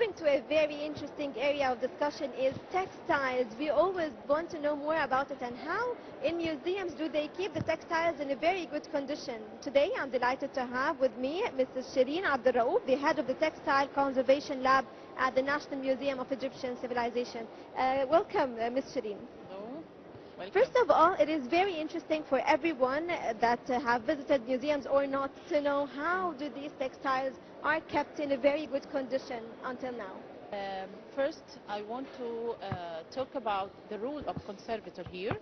moving to a very interesting area of discussion is textiles. We always want to know more about it and how in museums do they keep the textiles in a very good condition. Today I'm delighted to have with me Mrs. Sherine Abdel, the head of the Textile Conservation Lab at the National Museum of Egyptian Civilization. Welcome, Ms. Sherine. Hello. Welcome. First of all, it is very interesting for everyone that have visited museums or not to know how do these textiles are kept in a very good condition until now. First, I want to talk about the role of conservator here.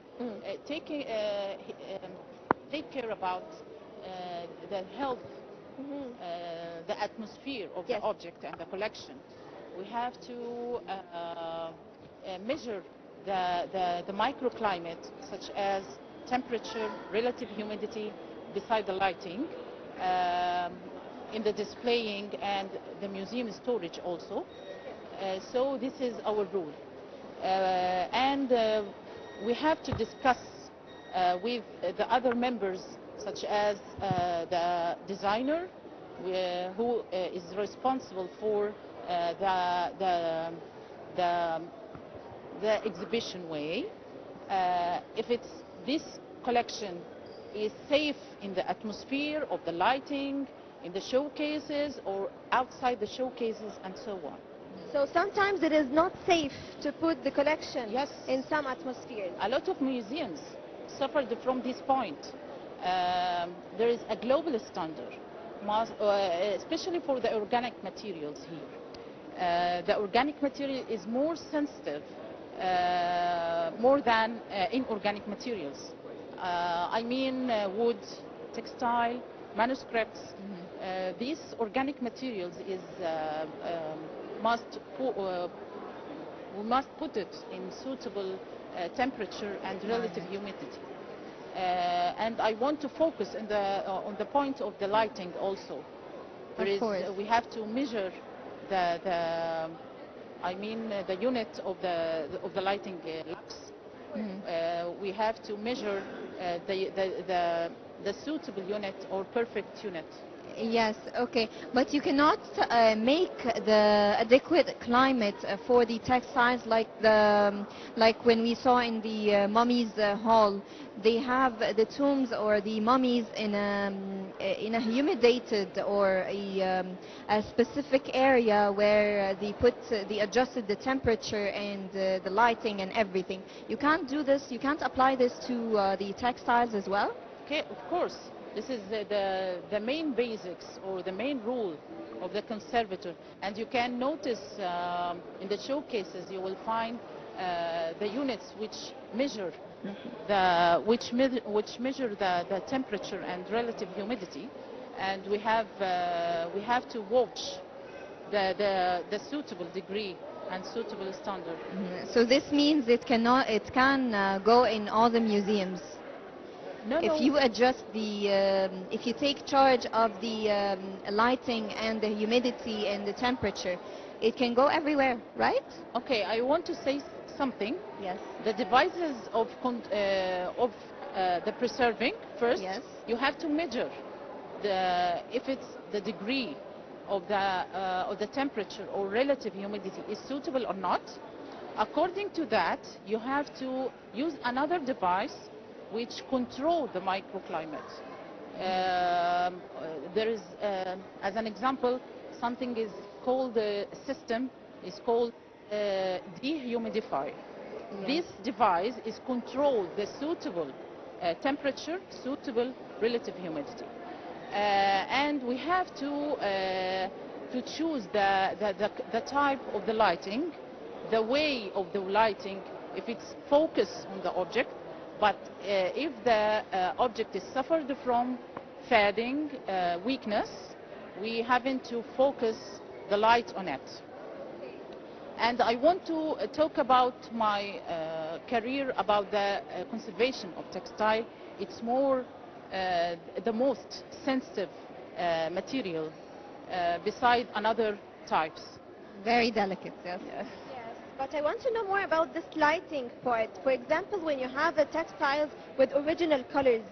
Take care about the health, the atmosphere of the object and the collection. We have to measure the microclimate, such as temperature, relative humidity, beside the lighting, in the displaying and the museum storage also. So this is our rule. And we have to discuss with the other members, such as the designer, who is responsible for the exhibition way. If this collection is safe in the atmosphere of the lighting, in the showcases or outside the showcases and so on. So sometimes it is not safe to put the collection Yes. in some atmospheres. A lot of museums suffered from this point. There is a global standard, especially for the organic materials here. The organic material is more sensitive, more than inorganic materials. I mean wood, textile, manuscripts. These organic materials is we must put it in suitable temperature and relative humidity. And I want to focus on the point of the lighting also. We have to measure the unit of the lighting lux. We have to measure the suitable unit or perfect unit. Yes, okay, but you cannot make the adequate climate for the textiles like when we saw in the mummies hall. They have the tombs or the mummies in a humidated or a specific area where they adjusted the temperature and the lighting and everything. You can't do this. You can't apply this to the textiles as well. Okay, of course. This is the main basics or the main rule of the conservator. And you can notice in the showcases you will find the units which measure the temperature and relative humidity. And we have to watch the suitable degree and suitable standard. So this means it can go in all the museums. If you adjust if you take charge of the lighting and the humidity and the temperature, it can go everywhere, right? Okay, I want to say something. Yes. The devices of the preserving, first, yes. You have to measure if it's the degree of the temperature or relative humidity is suitable or not. According to that, you have to use another device which control the microclimate. There is, as an example, something is called a system is called dehumidifier. Yes. This device is control the suitable temperature, suitable relative humidity, and we have to choose the type of the lighting, the way of the lighting, if it's focused on the object. But if the object is suffered from fading, weakness, we having to focus the light on it. And I want to talk about my career about the conservation of textile. It's more the most sensitive material beside another types. Very delicate, yes. Yes. But I want to know more about this lighting part. For example, when you have the textiles with original colors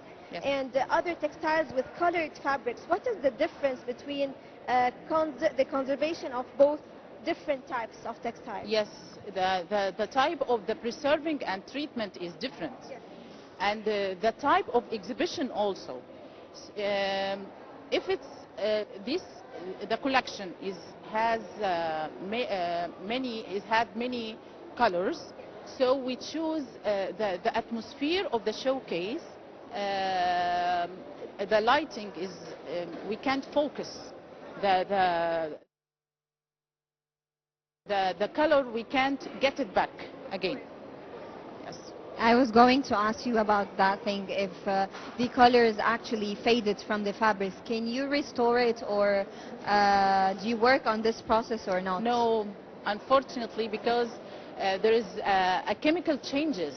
and other textiles with colored fabrics, what is the difference between the conservation of both different types of textiles. Yes, the type of the preserving and treatment is different. Yes. And the type of exhibition also. If it's this, the collection has many colors, so we choose the atmosphere of the showcase. The lighting is we can't focus the color, we can't get it back again. Yes. I was going to ask you about that thing, if the colors actually faded from the fabrics. Can you restore it, or do you work on this process or not? No, unfortunately, because there is a chemical changes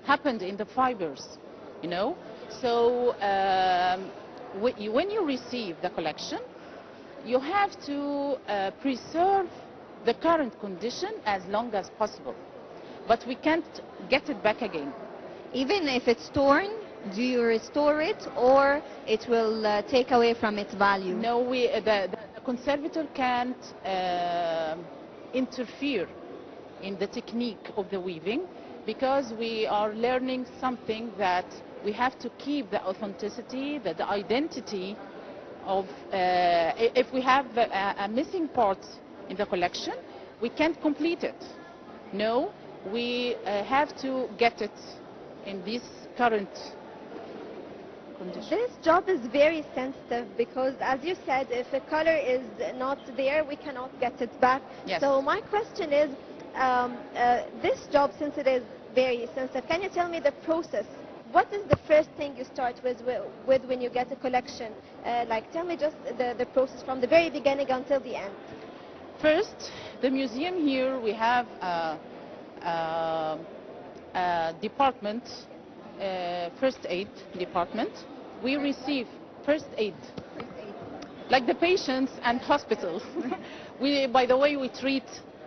happened in the fibers, you know. So when you receive the collection, you have to preserve the current condition as long as possible. But we can't get it back again. Even if it's torn, do you restore it, or it will take away from its value? No, the conservator can't interfere in the technique of the weaving, because we are learning something that we have to keep the authenticity, the identity of, if we have a missing part in the collection, we can't complete it. No, we have to get it in this current condition. This job is very sensitive because, as you said, if a color is not there, we cannot get it back. Yes. So my question is, this job, since it is very sensitive, can you tell me the process? What is the first thing you start with when you get a collection? Like, tell me just the process from the very beginning until the end. First, the museum here, we have department, first aid department. We receive first aid, like the patients and hospitals. By the way, we treat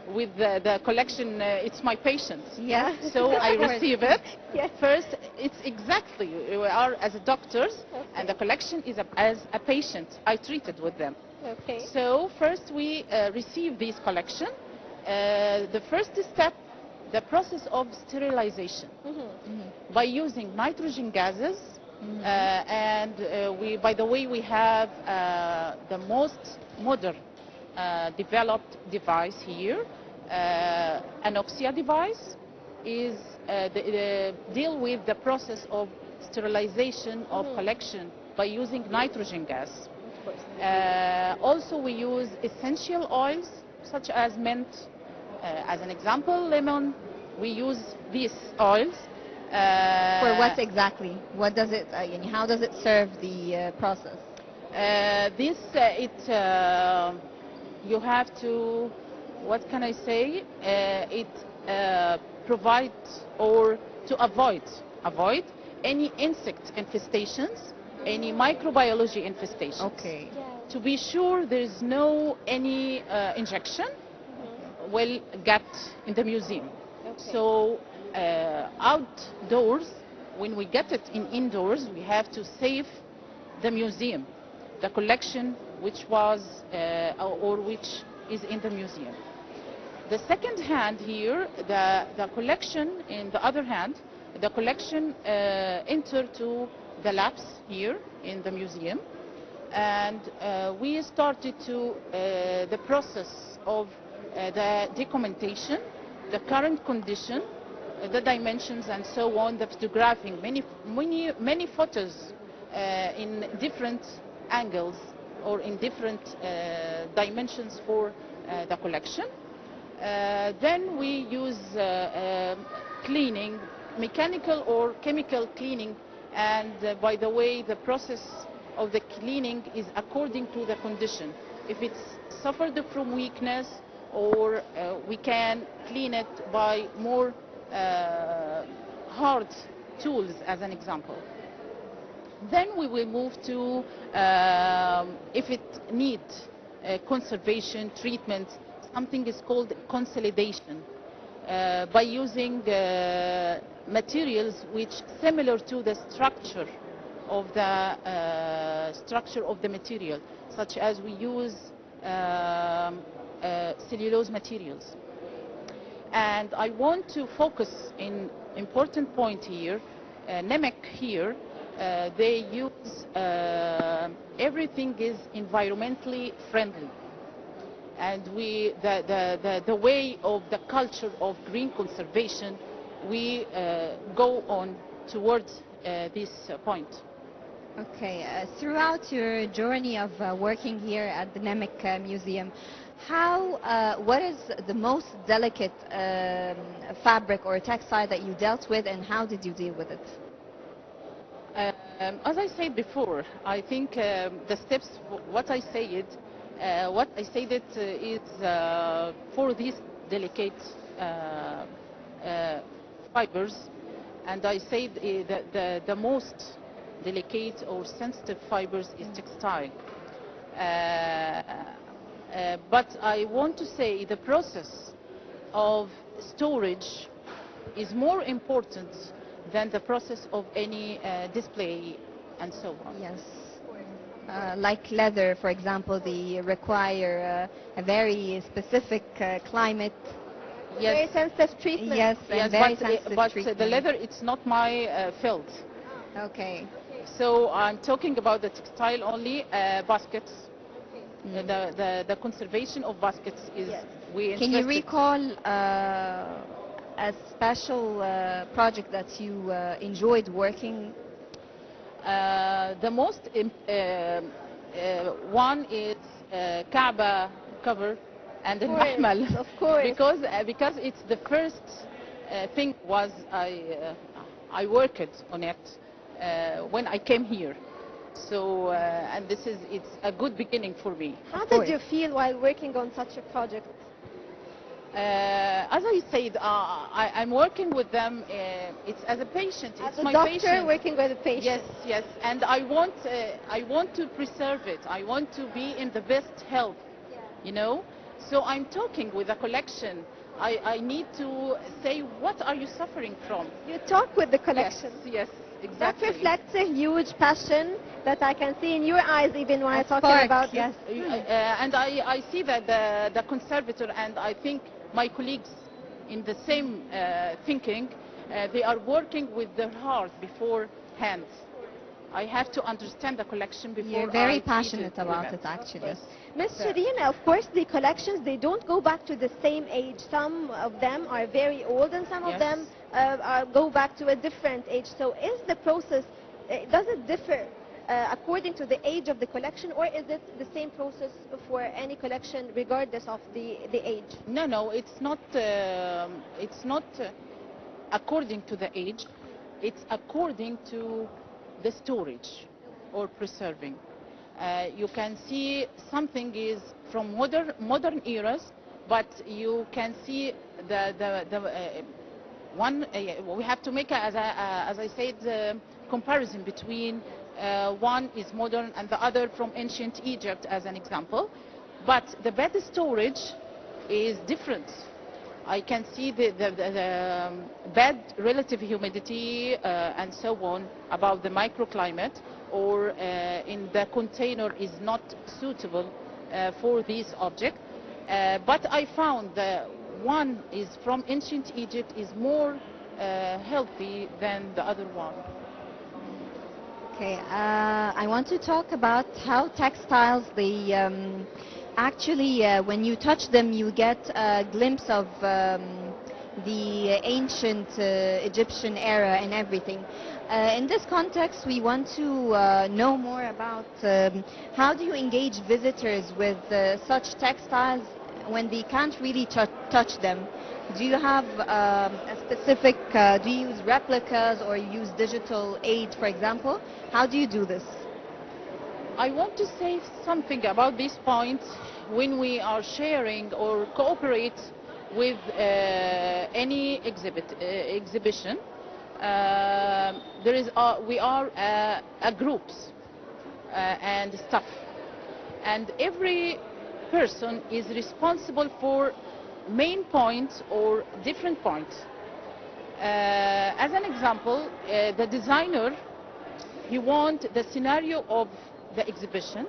with the collection, it's my patients. Yeah. So I receive it. Yes. First, it's exactly, we are as doctors, Okay. and the collection is as a patient. I treated with them. Okay. So first we receive this collection. The first step, the process of sterilization by using nitrogen gases, and by the way, we have the most modern developed device here, anoxia device, is deal with the process of sterilization of collection by using nitrogen gas. Also, we use essential oils such as mint, as an example, lemon. We use these oils. For what exactly? What does it? How does it serve the process? You have to, what can I say? It provides, or to avoid any insect infestations, any microbiology infestations. Okay. To be sure there is no any injection will get in the museum. Okay. So outdoors, when we get it in indoors, we have to save the museum, the collection which was or which is in the museum. The second hand here, the collection, in the other hand, the collection enter to the labs here in the museum, and we started to the process of the documentation, the current condition, the dimensions, and so on, the photographing, many photos in different angles or in different dimensions for the collection. Then we use cleaning, mechanical or chemical cleaning, and by the way, the process of the cleaning is according to the condition. If it's suffered from weakness, or we can clean it by more hard tools, as an example. Then we will move to, if it needs conservation, treatment, something is called consolidation, by using materials which similar to the structure of the material, such as we use cellulose materials. And I want to focus in important point here. Nemec here, they use everything is environmentally friendly, and the way of the culture of green conservation, we go on towards this point. Okay, throughout your journey of working here at the Nemec Museum, what is the most delicate fabric or textile that you dealt with, and how did you deal with it? As I said before, I think the steps, what I said is for these delicate fibers, and I said that the most delicate or sensitive fibers is textile. But I want to say the process of storage is more important than the process of any display and so on. Yes. Like leather, for example, they require a very specific climate. Yes. Very sensitive treatment. Yes, Yes, very sensitive but treatment. the leather, it's not my field. Okay. So I'm talking about the textile only, baskets. The conservation of baskets is Yes. Can you recall a special project that you enjoyed working? The most one is Kaaba cover and the Mahmal. Of course. Because it's the first thing was I worked on it when I came here. So and it's a good beginning for me. How did you feel while working on such a project? As I said, I'm working with them. It's as a patient. As It's a my doctor patient. working with a patient. Yes, yes. And I want to preserve it. I want to be in the best health. You know. So I'm talking with a collection. I need to say, what are you suffering from? You talk with the collection. Yes, That exactly. reflects a huge passion that I can see in your eyes even while talking spark, about yes. this. And I see that the conservator, and I think my colleagues in the same thinking, they are working with their heart before hands. I have to understand the collection before You're very I passionate treat about women. it, actually. Yes. Ms. Sherine, of course, the collections, they don't go back to the same age. Some of them are very old and some of Yes. them go back to a different age. So is the process, does it differ according to the age of the collection, or is it the same process for any collection regardless of the age? No, it's not according to the age. It's according to the storage or preserving. You can see something is from modern eras, but you can see we have to make as I said comparison between one is modern and the other from ancient Egypt as an example, but the bed storage is different. I can see the bad relative humidity and so on about the microclimate, or in the container is not suitable for this object. But I found that one is from ancient Egypt is more healthy than the other one. Okay, I want to talk about how textiles, they actually, when you touch them, you get a glimpse of the ancient Egyptian era and everything. In this context, we want to know more about how do you engage visitors with such textiles when they can't really touch them? Do you have a specific, do you use replicas or use digital aid, for example? How do you do this? I want to say something about this point. When we are sharing or cooperate with any exhibition, we are a groups and staff, and every person is responsible for main points or different points. As an example, the designer, he wants the scenario of the exhibition,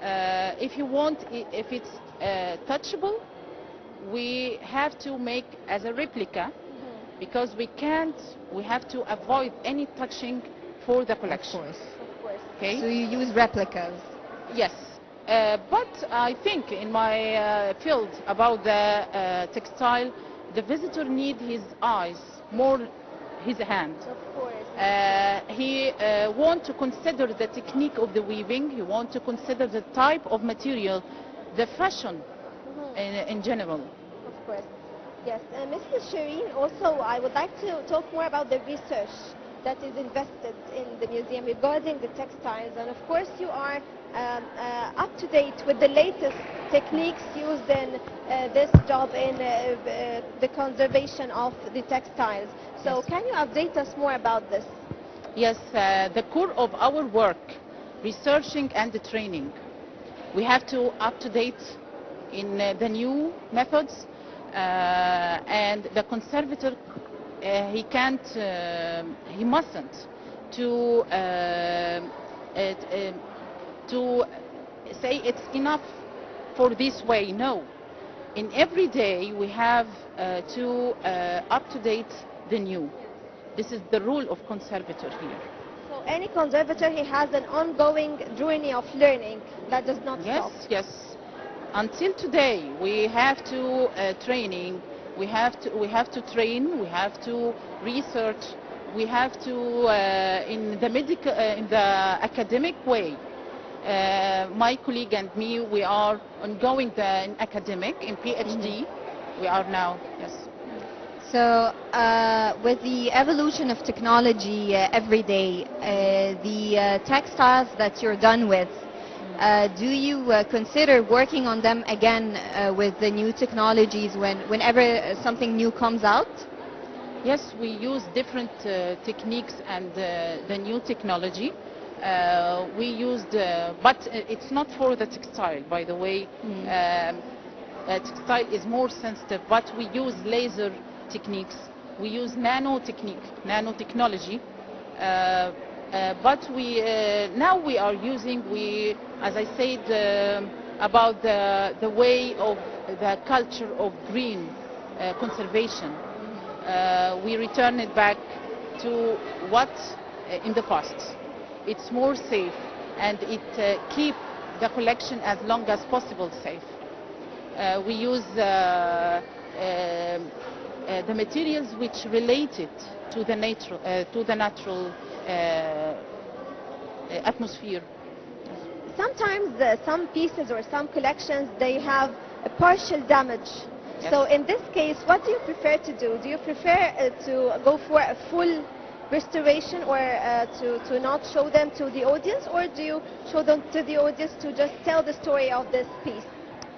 If you want, if it's touchable, we have to make as a replica, because we have to avoid any touching for the collection. Of course. Of course. Okay? So you use replicas. Yes. But I think in my field about the textile, the visitor need his eyes more his hand. Of course. He want to consider the technique of the weaving. He want to consider the type of material, the fashion in general. Of course. Yes. Mrs. Sherine, also I would like to talk more about the research that is invested in the museum regarding the textiles, and of course you are up to date with the latest techniques used in this job in the conservation of the textiles. So Yes. can you update us more about this? Yes, the core of our work, researching and the training. We have to up to date in the new methods, and the conservator he mustn't to say it's enough for this way. No, in every day we have to up to date the new. This is the rule of conservator here. So any conservator, he has an ongoing journey of learning that does not Yes, stop. yes. Until today, we have to training. We have to train. We have to research. We have to in the academic way. My colleague and me, we are ongoing in academic in PhD. We are now. Yes. So with the evolution of technology every day, the textiles that you're done with, do you consider working on them again with the new technologies whenever something new comes out? Yes, we use different techniques and the new technology. We used, but it's not for the textile, by the way. Textile is more sensitive, but we use laser techniques. We use nanotechnology. But now we are using, as I said, about the way of the culture of green conservation. We return it back to what in the past. It's more safe, and it keep the collection as long as possible safe. We use the materials which related to the natural atmosphere. Sometimes some pieces or some collections, they have a partial damage. Yes. So in this case, what do you prefer to do? Do you prefer to go for a full restoration, or to not show them to the audience, or do you show them to the audience to just tell the story of this piece?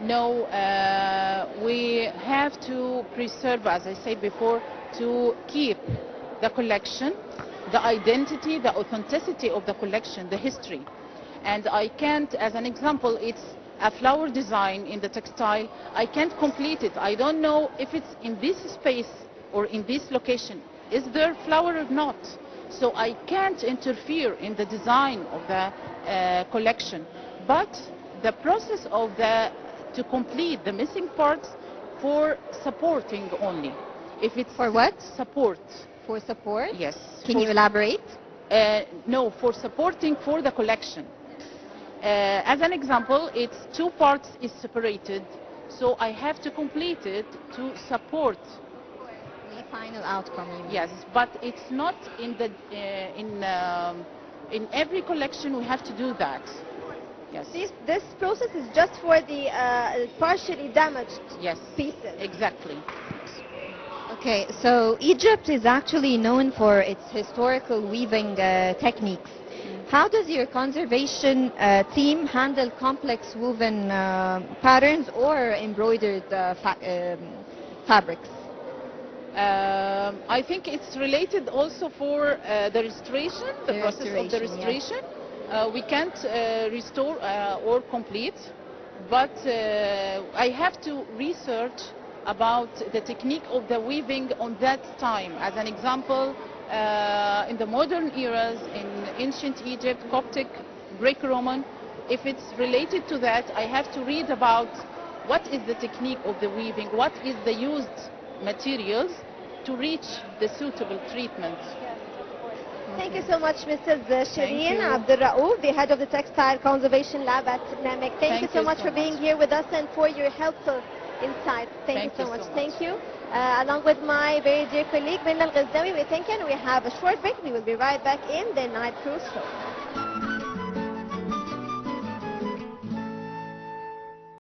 No, we have to preserve, as I said before, to keep the collection, the identity, the authenticity of the collection, the history. And I can't, as an example, it's a flower design in the textile. I can't complete it. I don't know if it's in this space or in this location. Is there flower or not? So I can't interfere in the design of the collection. But the process of to complete the missing parts for supporting only. If it's For what? Support. For support? Yes. Can you elaborate? No, for supporting for the collection. As an example, it's two parts is separated, so I have to complete it to support. The final outcome, you mean? Yes, but it's not in the in every collection we have to do that. Yes. This process is just for the partially damaged Yes. pieces. Exactly. Okay, so Egypt is actually known for its historical weaving techniques. How does your conservation team handle complex woven patterns or embroidered fabrics? I think it's related also for the restoration, the process of the restoration. We can't restore or complete, but I have to research about the technique of the weaving on that time. As an example, in the modern eras, in ancient Egypt, Coptic, Greco-Roman, If it's related to that, I have to read about what is the technique of the weaving, what is the used materials to reach the suitable treatment. Thank you so much, Mrs. Sherine you. Abdel Raouf, the head of the Textile Conservation Lab at NAMEC. Thank you so much for being here with us and for your helpful insights. Thank you so much. Thank you. Along with my very dear colleague, Minna Al-Ghazdawi, we thank you, and we have a short break. We will be right back in the Nile Cruise Show.